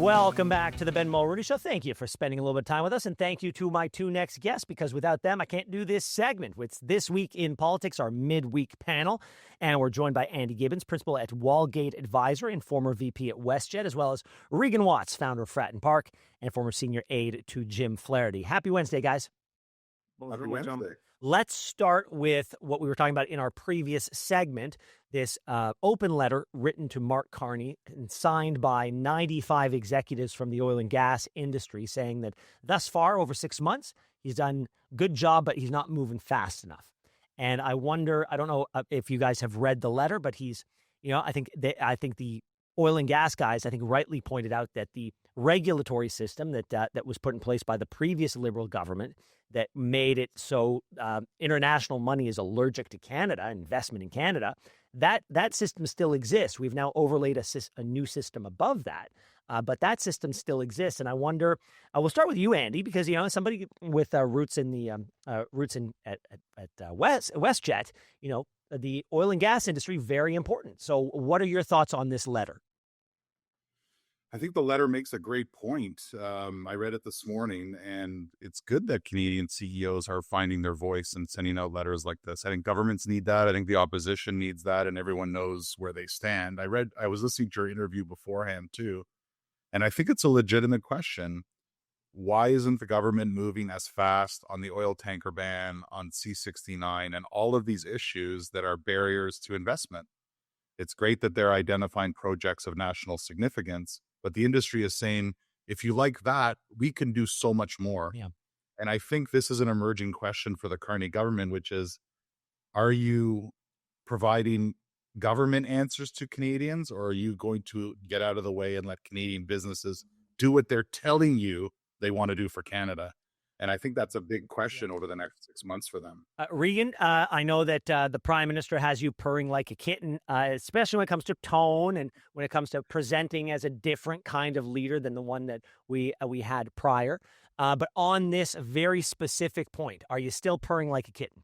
Welcome back to the Ben Mulroney Show. Thank you for spending a little bit of time with us, and thank you to my two next guests, because without them, I can't do this segment. It's This Week in Politics, our midweek panel, and we're joined by Andy Gibbons, principal at Wallgate Advisor and former VP at WestJet, as well as Regan Watts, founder of Fratton Park and former senior aide to Jim Flaherty. Happy Wednesday, guys. Happy Wednesday. Let's start with what we were talking about in our previous segment, this open letter written to Mark Carney and signed by 95 executives from the oil and gas industry, saying that thus far, over 6 months, he's done a good job, but he's not moving fast enough. And I wonder, I don't know if you guys have read the letter, but he's, I think the oil and gas guys, I think, rightly pointed out that the regulatory system that was put in place by the previous Liberal government that made it so international money is allergic to Canada, investment in Canada, that system still exists. We've now overlaid a new system above that, but that system still exists. And I wonder, we'll start with you, Andy, because somebody with roots in WestJet, the oil and gas industry, very important. So, what are your thoughts on this letter? I think the letter makes a great point. I read it this morning, and it's good that Canadian CEOs are finding their voice and sending out letters like this. I think governments need that. I think the opposition needs that, and everyone knows where they stand. I was listening to your interview beforehand too, and I think it's a legitimate question. Why isn't the government moving as fast on the oil tanker ban, on C-69, and all of these issues that are barriers to investment? It's great that they're identifying projects of national significance, but the industry is saying, if you like that, we can do so much more. Yeah. And I think this is an emerging question for the Carney government, which is, are you providing government answers to Canadians, or are you going to get out of the way and let Canadian businesses do what they're telling you they want to do for Canada? And I think that's a big question over the next 6 months for them. Regan, I know that the Prime Minister has you purring like a kitten, especially when it comes to tone and when it comes to presenting as a different kind of leader than the one that we had prior. But on this very specific point, are you still purring like a kitten?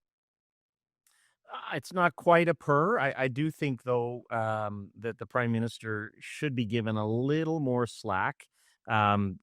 It's not quite a purr. I do think, though, that the Prime Minister should be given a little more slack.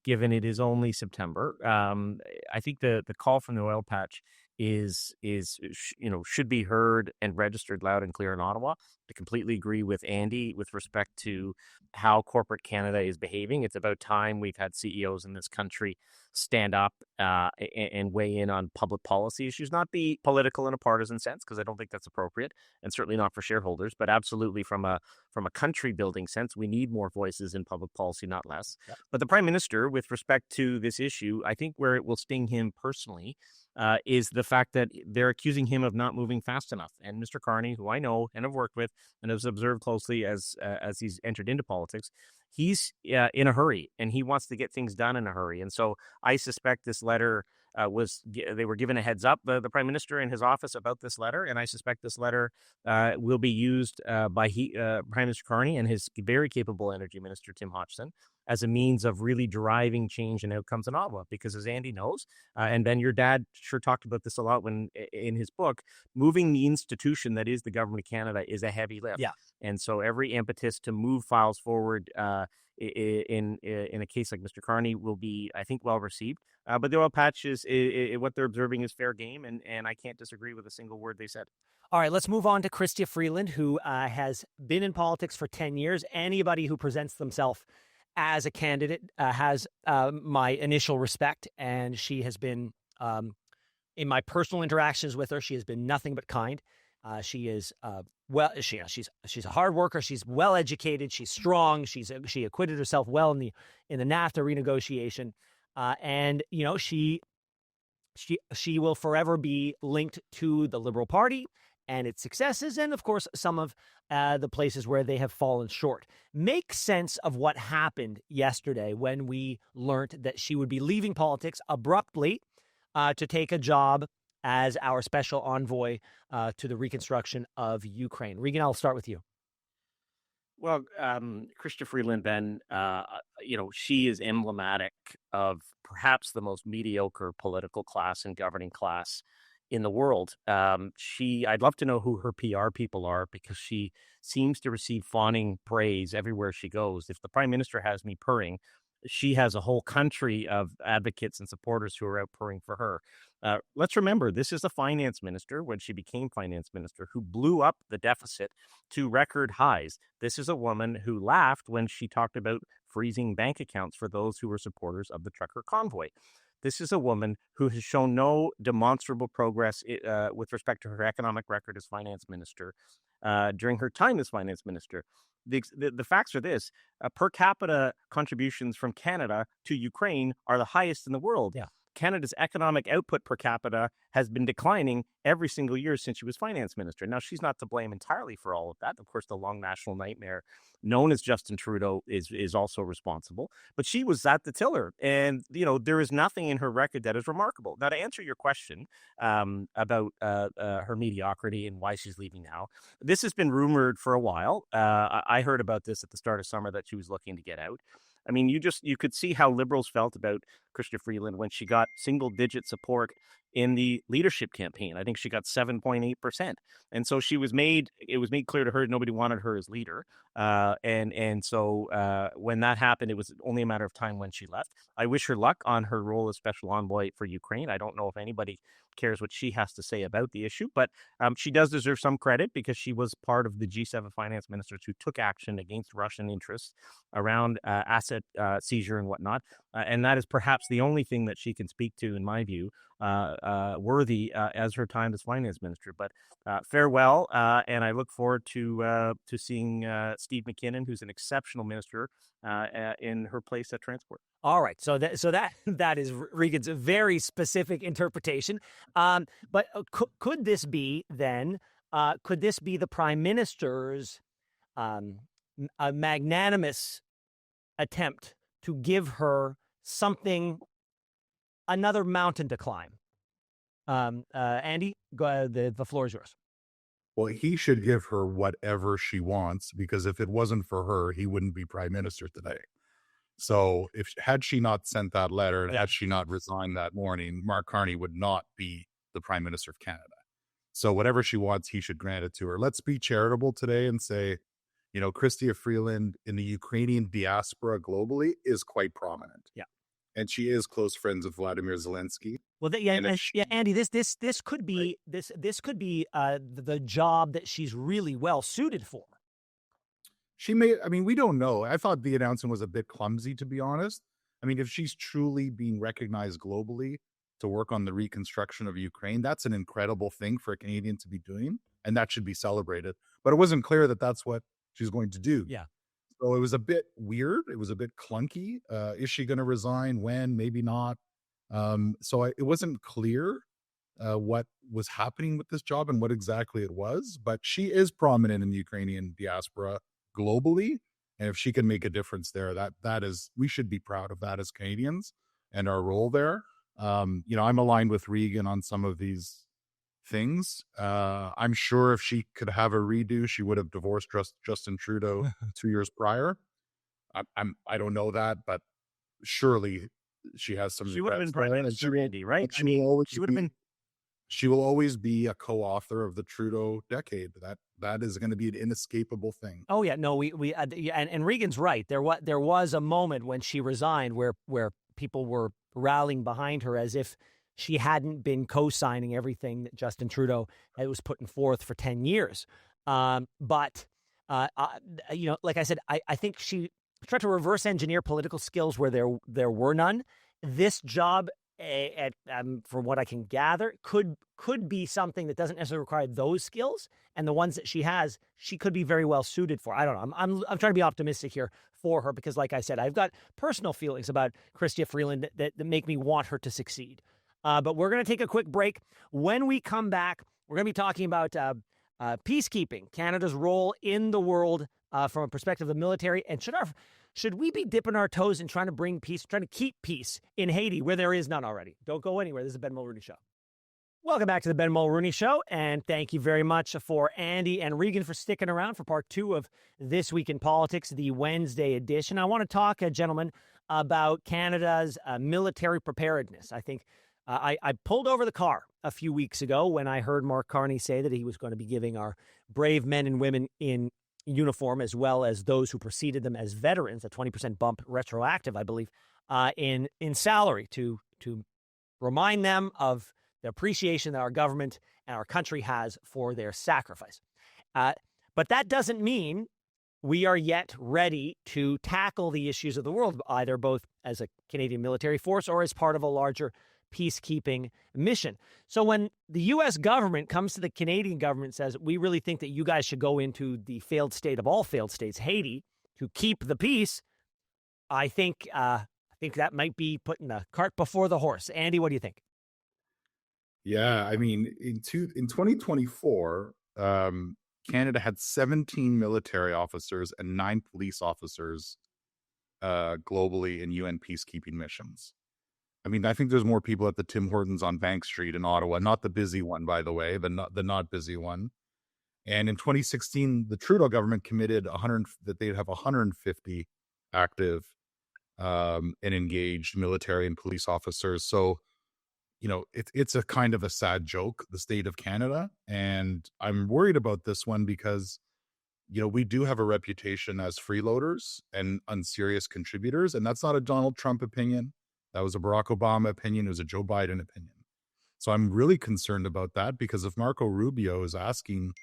Given it is only September. I think the call from the oil patch should be heard and registered loud and clear in Ottawa. I completely agree with Andy with respect to how corporate Canada is behaving. It's about time we've had CEOs in this country stand up and weigh in on public policy issues, not be political in a partisan sense, because I don't think that's appropriate, and certainly not for shareholders, but absolutely from a country building sense, we need more voices in public policy, not less. Yep. But the Prime Minister, with respect to this issue, I think where it will sting him personally is the fact that they're accusing him of not moving fast enough. And Mr. Carney, who I know and have worked with and has observed closely as he's entered into politics, he's in a hurry, and he wants to get things done in a hurry. And so I suspect this letter they were given a heads up, the Prime Minister and his office, about this letter, and I suspect this letter will be used by Prime Minister Carney and his very capable Energy Minister, Tim Hodgson, as a means of really driving change and outcomes in Ottawa. Because as Andy knows, and Ben, your dad sure talked about this a lot in his book, moving the institution that is the Government of Canada is a heavy lift. Yeah. And so every impetus to move files forward in a case like Mr. Carney will be, I think, well received. But the oil patch is what they're observing is fair game, and I can't disagree with a single word they said. All right, let's move on to Chrystia Freeland, who has been in politics for 10 years. Anybody who presents themselves as a candidate has my initial respect, and she has been, in my personal interactions with her, she has been nothing but kind. She is she's a hard worker. She's well educated. She's strong. She acquitted herself well in the NAFTA renegotiation, and she will forever be linked to the Liberal Party and its successes, and of course some of the places where they have fallen short. Make sense of what happened yesterday when we learned that she would be leaving politics abruptly to take a job as our special envoy to the reconstruction of Ukraine. Regan, I'll start with you. Well, Chrystia Freeland, Ben, she is emblematic of perhaps the most mediocre political class and governing class in the world. I'd love to know who her PR people are, because she seems to receive fawning praise everywhere she goes. If the Prime Minister has me purring, she has a whole country of advocates and supporters who are outpouring for her. Let's remember, this is the finance minister, when she became finance minister, who blew up the deficit to record highs. This is a woman who laughed when she talked about freezing bank accounts for those who were supporters of the trucker convoy. This is a woman who has shown no demonstrable progress with respect to her economic record as finance minister during her time as finance minister. The facts are this: per capita contributions from Canada to Ukraine are the highest in the world. Yeah. Canada's economic output per capita has been declining every single year since she was finance minister. Now, she's not to blame entirely for all of that. Of course, the long national nightmare known as Justin Trudeau is also responsible. But she was at the tiller. And, there is nothing in her record that is remarkable. Now, to answer your question about her mediocrity and why she's leaving now, this has been rumored for a while. I heard about this at the start of summer, that she was looking to get out. I mean, you could see how Liberals felt about Chrystia Freeland when she got single-digit support in the leadership campaign. I think she got 7.8%. And so it was made clear to her nobody wanted her as leader. So when that happened, it was only a matter of time when she left. I wish her luck on her role as special envoy for Ukraine. I don't know if anybody cares what she has to say about the issue, but she does deserve some credit because she was part of the G7 finance ministers who took action against Russian interests around asset seizure and whatnot. And that is perhaps the only thing that she can speak to, in my view, worthy as her time as finance minister. But farewell, and I look forward to seeing Steve McKinnon, who's an exceptional minister, in her place at Transport. All right, so that is Regan's very specific interpretation. But could this be then? Could this be the Prime Minister's a magnanimous attempt to give her something, another mountain to climb? Andy, the floor is yours. Well, he should give her whatever she wants, because if it wasn't for her, he wouldn't be prime minister today. So had she not sent that letter and had she not resigned that morning, Mark Carney would not be the Prime Minister of Canada. So whatever she wants, he should grant it to her. Let's be charitable today and say, Chrystia Freeland in the Ukrainian diaspora globally is quite prominent. Yeah. And she is close friends with Vladimir Zelensky. Well, Andy, this could be right. this could be the job that she's really well suited for. We don't know. I thought the announcement was a bit clumsy, to be honest. I mean, if she's truly being recognized globally to work on the reconstruction of Ukraine, that's an incredible thing for a Canadian to be doing, and that should be celebrated. But it wasn't clear that that's what she's going to do. Yeah. So it was a bit weird. It was a bit clunky. Is she going to resign? When? Maybe not. It wasn't clear what was happening with this job and what exactly it was. But she is prominent in the Ukrainian diaspora globally, and if she can make a difference there, that is, we should be proud of that as Canadians and our role there. I'm aligned with Regan on some of these things. I'm sure if she could have a redo, she would have divorced Justin Trudeau 2 years prior. I don't know that, but surely she has some. She would have been Prime Minister, Randy, right? She will always be a co-author of the Trudeau decade. That is going to be an inescapable thing. Oh yeah, no, and Regan's right. There was a moment when she resigned where people were rallying behind her as if she hadn't been co-signing everything that Justin Trudeau was putting forth for 10 years. But like I said, I think she tried to reverse engineer political skills where there were none. This job, from what I can gather, could be something that doesn't necessarily require those skills, and the ones that she has, she could be very well suited for. I don't know. I'm trying to be optimistic here for her because, like I said, I've got personal feelings about Chrystia Freeland that make me want her to succeed. But we're going to take a quick break. When we come back, we're going to be talking about peacekeeping, Canada's role in the world from a perspective of the military, and should we be dipping our toes in trying to bring peace, trying to keep peace in Haiti where there is none already? Don't go anywhere. This is the Ben Mulroney Show. Welcome back to the Ben Mulroney Show, and thank you very much for Andy and Regan for sticking around for part 2 of This Week in Politics, the Wednesday edition. I want to talk, gentlemen, about Canada's military preparedness. I think I pulled over the car a few weeks ago when I heard Mark Carney say that he was going to be giving our brave men and women in uniform, as well as those who preceded them as veterans, a 20% bump retroactive, I believe, in salary to remind them of the appreciation that our government and our country has for their sacrifice. But that doesn't mean we are yet ready to tackle the issues of the world, either both as a Canadian military force or as part of a larger peacekeeping mission. So when the U.S. government comes to the Canadian government and says, we really think that you guys should go into the failed state of all failed states, Haiti, to keep the peace, I think that might be putting the cart before the horse. Andy, what do you think? Yeah, I mean, in 2024, Canada had 17 military officers and 9 police officers globally in UN peacekeeping missions. I mean, I think there's more people at the Tim Hortons on Bank Street in Ottawa, not the busy one, by the way, the not busy one. And in 2016, the Trudeau government committed that they'd have 150 active and engaged military and police officers. So, you know, it's a kind of a sad joke, the state of Canada. And I'm worried about this one because, you know, we do have a reputation as freeloaders and unserious contributors. And that's not a Donald Trump opinion. That was a Barack Obama opinion. It was a Joe Biden opinion. So I'm really concerned about that, because if Marco Rubio is asking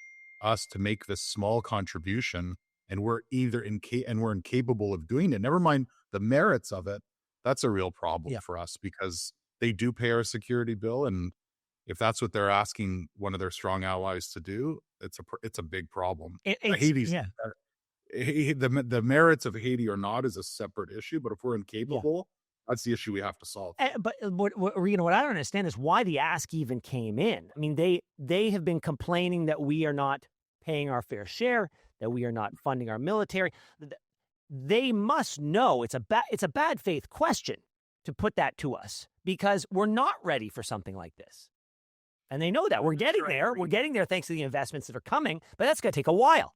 us to make this small contribution and we're we're incapable of doing it, never mind the merits of it, that's a real problem for us, because they do pay our security bill. And if that's what they're asking one of their strong allies to do, it's a big problem. Haiti's, the merits of Haiti or not is a separate issue, but if we're incapable, that's the issue we have to solve. But what I don't understand is why the ask even came in. I mean, they have been complaining that we are not paying our fair share, that we are not funding our military. They must know it's a bad faith question to put that to us, because we're not ready for something like this. And they know that. We're getting there. We're getting there thanks to the investments that are coming, but that's going to take a while.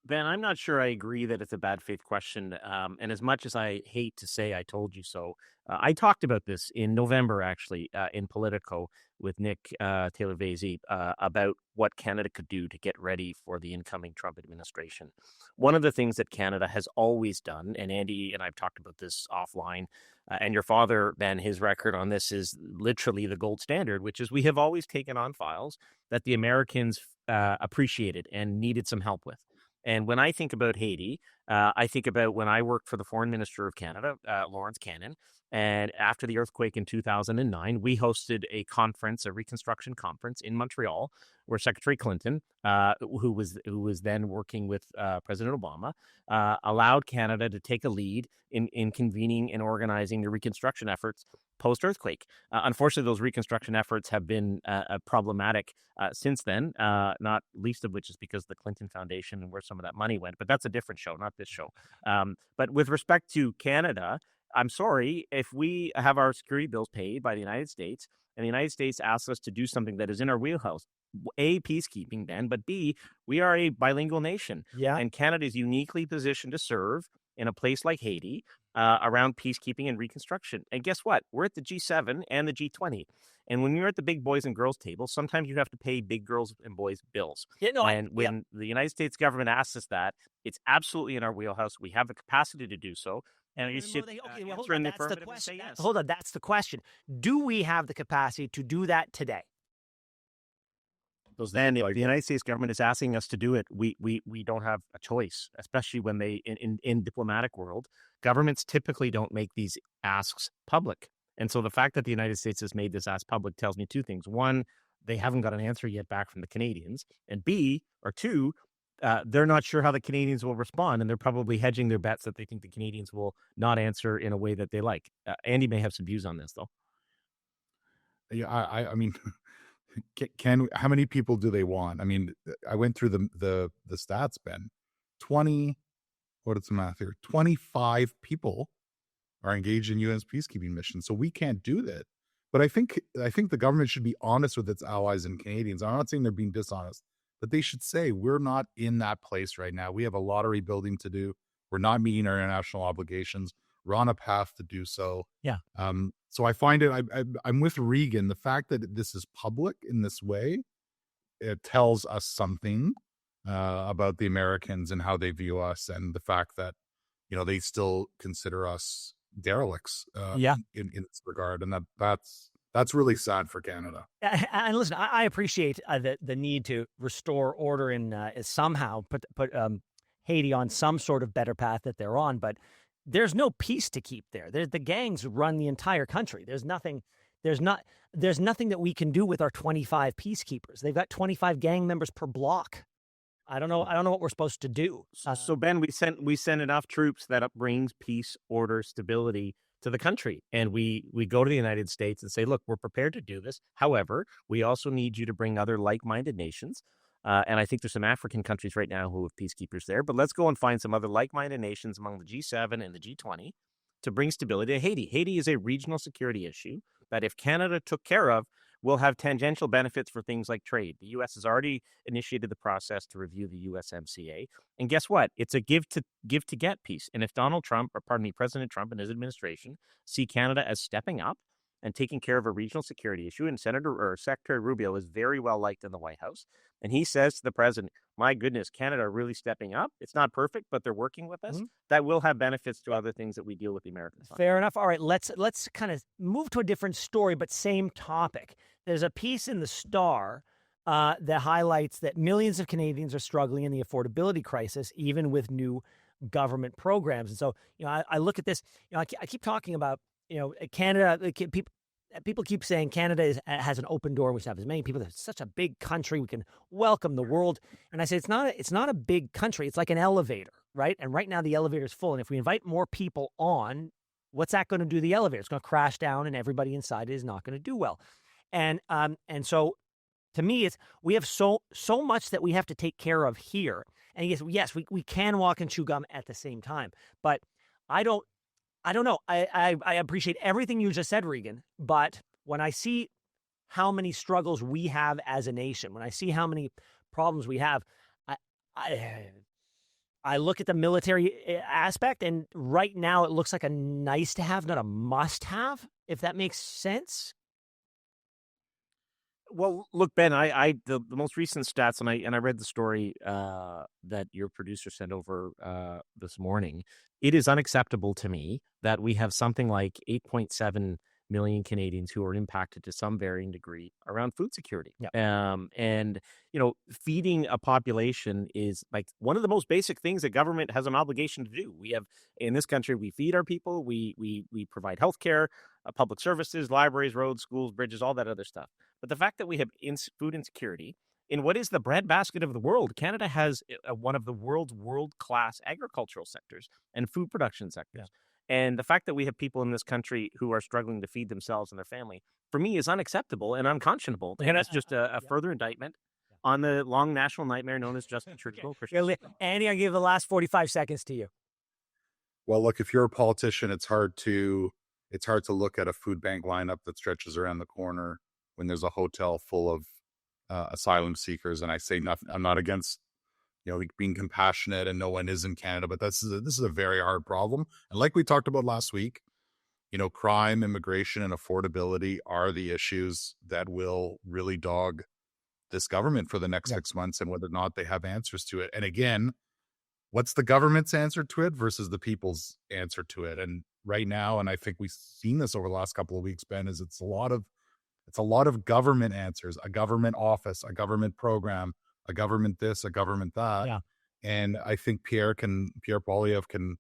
Ben, I'm not sure I agree that it's a bad faith question. And as much as I hate to say I told you so, I talked about this in November, actually, in Politico with Nick Taylor-Vasey about what Canada could do to get ready for the incoming Trump administration. One of the things that Canada has always done, and Andy and I've talked about this offline, and your father, Ben, his record on this is literally the gold standard, which is we have always taken on files that the Americans appreciated and needed some help with. And when I think about Haiti, I think about when I worked for the Foreign Minister of Canada, Lawrence Cannon. And after the earthquake in 2009, we hosted a conference, a reconstruction conference in Montreal, where Secretary Clinton, who was then working with President Obama, allowed Canada to take a lead in convening and organizing the reconstruction efforts post-earthquake. Unfortunately, those reconstruction efforts have been problematic since then, not least of which is because of the Clinton Foundation and where some of that money went. But that's a different show, not this show. But with respect to Canada, I'm sorry, if we have our security bills paid by the United States and the United States asks us to do something that is in our wheelhouse, A, peacekeeping, Ben, but B, we are a bilingual nation. Yeah. And Canada is uniquely positioned to serve in a place like Haiti around peacekeeping and reconstruction. And guess what? We're at the G7 and the G20. And when you're at the big boys and girls table, sometimes you have to pay big girls and boys bills. When the United States government asks us that, it's absolutely in our wheelhouse. We have the capacity to do so. And you should answer in the affirmative and say yes. Hold on, that's the question. Do we have the capacity to do that today? Then if the United States government is asking us to do it, we don't have a choice, especially when they, in diplomatic world, governments typically don't make these asks public. And so the fact that the United States has made this ask public tells me two things. One, they haven't got an answer yet back from the Canadians. And two, they're not sure how the Canadians will respond, and they're probably hedging their bets that they think the Canadians will not answer in a way that they like. Andy may have some views on this, though. Yeah, I mean, how many people do they want? I mean, I went through the stats, Ben. 25 people are engaged in U.S. peacekeeping missions, so we can't do that. But I think the government should be honest with its allies and Canadians. I'm not saying they're being dishonest, but they should say, we're not in that place right now. We have a lot of rebuilding to do. We're not meeting our international obligations. We're on a path to do so. Yeah. So I find it, I'm with Regan. The fact that this is public in this way, it tells us something. about the Americans and how they view us, and the fact that they still consider us derelicts in this regard, and that's really sad for Canada. And listen, I appreciate the need to restore order and somehow put Haiti on some sort of better path that they're on, but there's no peace to keep there. The gangs run the entire country. There's nothing that we can do with our 25 peacekeepers. They've got 25 gang members per block. I don't know what we're supposed to do. So Ben, we sent enough troops that brings peace, order, stability to the country. And we go to the United States and say, look, we're prepared to do this. However, we also need you to bring other like-minded nations. And I think there's some African countries right now who have peacekeepers there. But let's go and find some other like-minded nations among the G7 and the G20 to bring stability to Haiti. Haiti is a regional security issue that if Canada took care of, will have tangential benefits for things like trade. The U.S. has already initiated the process to review the USMCA. And guess what? It's a give to get piece. And if President Trump and his administration see Canada as stepping up and taking care of a regional security issue, and Secretary Rubio is very well liked in the White House, and he says to the president, my goodness, Canada are really stepping up. It's not perfect, but they're working with us. Mm-hmm. That will have benefits to other things that we deal with the Americans on. Fair enough. All right, let's kind of move to a different story, but same topic. There's a piece in the Star that highlights that millions of Canadians are struggling in the affordability crisis, even with new government programs. And so, I look at this. I keep talking about Canada. People keep saying Canada has an open door. We should have as many people. It's such a big country. We can welcome the world. And I say it's not a big country. It's like an elevator, right? And right now the elevator is full. And if we invite more people on, what's that going to do to the elevator? It's going to crash down, and everybody inside it is not going to do well. And so to me, we have so much that we have to take care of here. And yes, we can walk and chew gum at the same time. But I don't know. I appreciate everything you just said, Regan. But when I see how many struggles we have as a nation, when I see how many problems we have, I look at the military aspect, and right now it looks like a nice to have, not a must have, if that makes sense. Well, look, Ben, the most recent stats, and I read the story that your producer sent over this morning. It is unacceptable to me that we have something like 8.7 million Canadians who are impacted to some varying degree around food security. Yep. And feeding a population is like one of the most basic things that government has an obligation to do. We have in this country, we feed our people, we provide healthcare, public services, libraries, roads, schools, bridges, all that other stuff. But the fact that we have food insecurity in what is the breadbasket of the world, Canada has one of the world's world-class agricultural sectors and food production sectors. Yeah. And the fact that we have people in this country who are struggling to feed themselves and their family, for me, is unacceptable and unconscionable. And that's just a further indictment on the long national nightmare known as Justin Trudeau. Andy, I give the last 45 seconds to you. Well, look, if you're a politician, it's hard to look at a food bank lineup that stretches around the corner when there's a hotel full of asylum seekers. And I say nothing. I'm not against being compassionate, and no one is in Canada, but this is a very hard problem. And like we talked about last week, crime, immigration, and affordability are the issues that will really dog this government for the next 6 months, and whether or not they have answers to it. And again, what's the government's answer to it versus the people's answer to it? And right now, and I think we've seen this over the last couple of weeks, Ben, is it's a lot of government answers, a government office, a government program, a government this, a government that. Yeah. And I think Pierre Poilievre can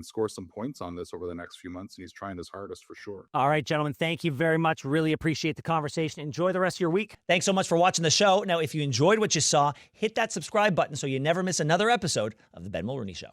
score some points on this over the next few months, and he's trying his hardest for sure. All right, gentlemen, thank you very much. Really appreciate the conversation. Enjoy the rest of your week. Thanks so much for watching the show. Now, if you enjoyed what you saw, hit that subscribe button so you never miss another episode of The Ben Mulroney Show.